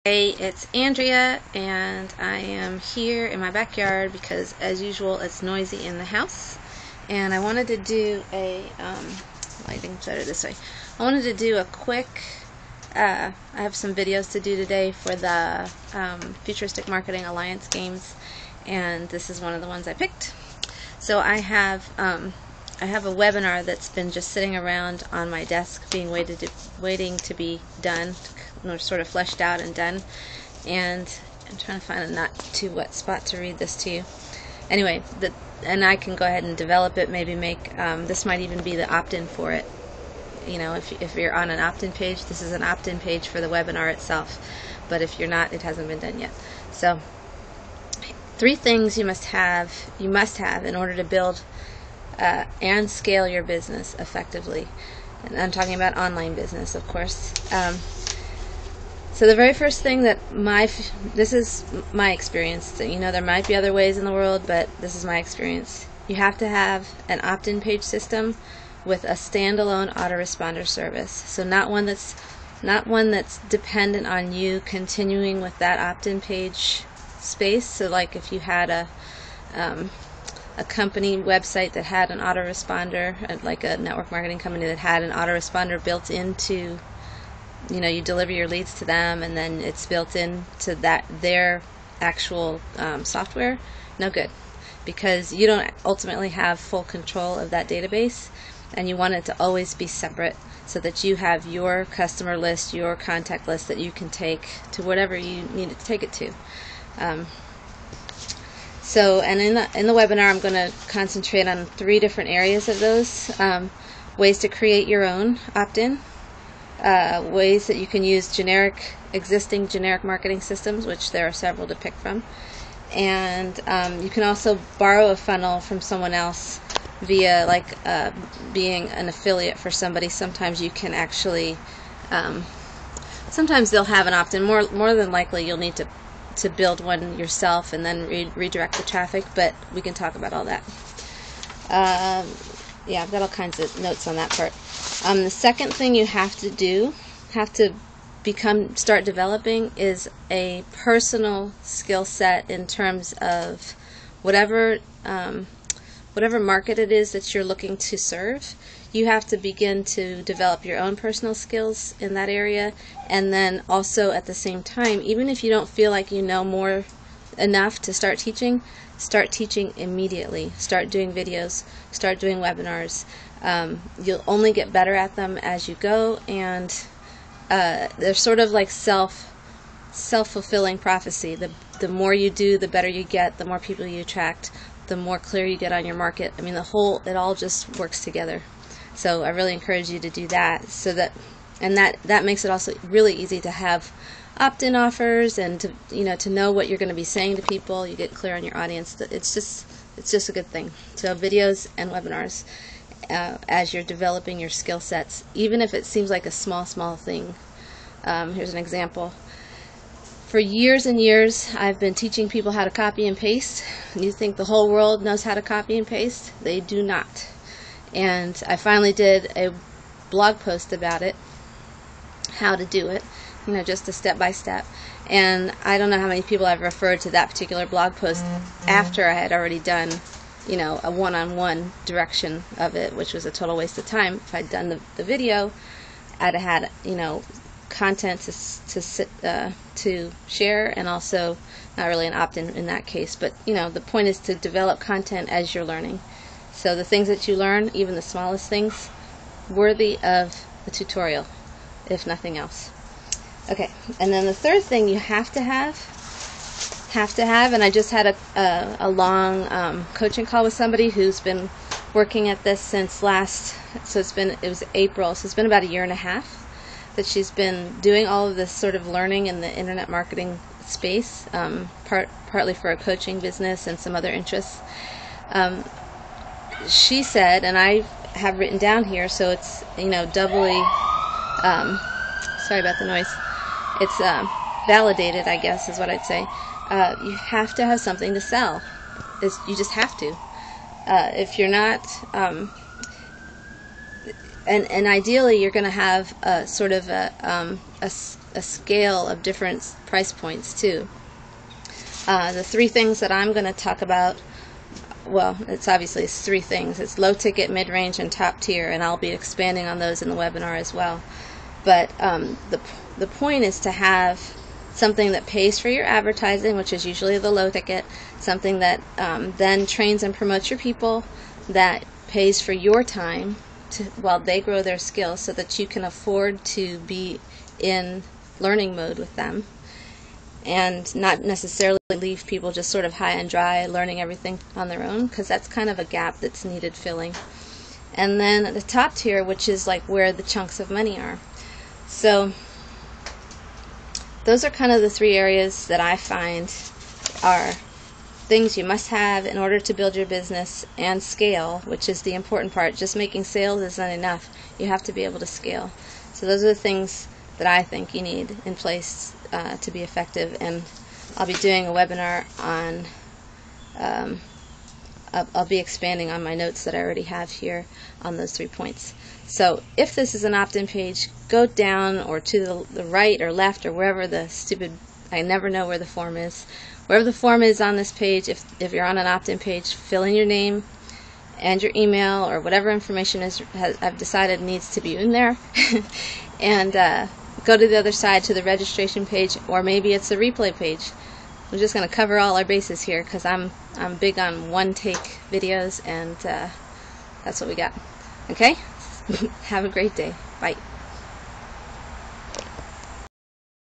Hey, it's Andrea, and I am here in my backyard because, as usual, it's noisy in the house. And I wanted to do a lighting's better this way. I wanted to do a quick. I have some videos to do today for the Futuristic Marketing Alliance games, and this is one of the ones I picked. So I have a webinar that's been just sitting around on my desk, being waiting to be done, sort of fleshed out and done. And I'm trying to find a not too wet spot to read this to you. Anyway, and I can go ahead and develop it. Maybe make this might even be the opt-in for it. You know, if you're on an opt-in page, this is an opt-in page for the webinar itself. But if you're not, it hasn't been done yet. So, 3 things you must have in order to build and scale your business effectively. And I'm talking about online business, of course. So the very first thing that this is my experience. You know, there might be other ways in the world, but this is my experience. You have to have an opt-in page system with a standalone autoresponder service. So not one that's dependent on you continuing with that opt-in page space. So like if you had a company website that had an autoresponder, like a network marketing company that had an autoresponder built into, you know, you deliver your leads to them and then it's built into their actual software, no good, because you don't ultimately have full control of that database, and you want it to always be separate so that you have your customer list, your contact list that you can take to whatever you need to take it to. So, and in the webinar, I'm going to concentrate on 3 different areas of those. Ways to create your own opt-in, ways that you can use existing generic marketing systems, which there are several to pick from, and you can also borrow a funnel from someone else via being an affiliate for somebody. Sometimes you can actually, sometimes they'll have an opt-in. More than likely, you'll need to build one yourself and then redirect the traffic, but we can talk about all that. Yeah, I've got all kinds of notes on that part. The second thing you have to start developing is a personal skill set in terms of whatever market it is that you're looking to serve. You have to begin to develop your own personal skills in that area, and then also at the same time, even if you don't feel like you know enough to start teaching immediately. Start doing videos, start doing webinars. You'll only get better at them as you go, and they're sort of like self-fulfilling prophecy. The more you do, the better you get, the more people you attract, the more clear you get on your market. I mean, it all just works together. So I really encourage you to do that, that makes it also really easy to have opt-in offers, and to know what you're going to be saying to people. You get clear on your audience. It's just a good thing. So videos and webinars as you're developing your skill sets, even if it seems like a small thing. Here's an example. For years and years, I've been teaching people how to copy and paste. And you think the whole world knows how to copy and paste? They do not. And I finally did a blog post about it, how to do it, just a step-by-step. And I don't know how many people I've referred to that particular blog post after I had already done, a one-on-one direction of it, which was a total waste of time. If I'd done the video, I'd have had, content to share, and also not really an opt-in in that case. But, the point is to develop content as you're learning. So the things that you learn, even the smallest things, worthy of a tutorial, if nothing else. Okay, and then the third thing you have to have, and I just had a long coaching call with somebody who's been working at this since it was April, so it's been about 1.5 years that she's been doing all of this sort of learning in the internet marketing space, partly for a coaching business and some other interests. She said, and I have written down here, so it's doubly, sorry about the noise, it's validated, I guess is what I'd say. You have to have something to sell. You just have to. If you're not, and ideally you're going to have a sort of a a scale of different price points too. The three things that I'm going to talk about, well, it's three things. It's low ticket, mid-range, and top tier, and I'll be expanding on those in the webinar as well. But the point is to have something that pays for your advertising, which is usually the low ticket, something that then trains and promotes your people, that pays for your time while they grow their skills so that you can afford to be in learning mode with them, and not necessarily leave people just sort of high and dry learning everything on their own, because that's kind of a gap that's needed filling. And then the top tier, which is like where the chunks of money are. So those are kind of the three areas that I find are things you must have in order to build your business and scale, which is the important part. Just making sales isn't enough. You have to be able to scale. So those are the things that I think you need in place to be effective, and I'll be doing a webinar on I'll be expanding on my notes that I already have here on those 3 points. So if this is an opt-in page, go down or to the right or left or wherever the I never know where the form is. Wherever the form is on this page, if you're on an opt-in page, fill in your name and your email or whatever information I've decided needs to be in there, and go to the other side to the registration page, or maybe it's the replay page. I'm just going to cover all our bases here because I'm big on one-take videos, and that's what we got. Okay? Have a great day. Bye.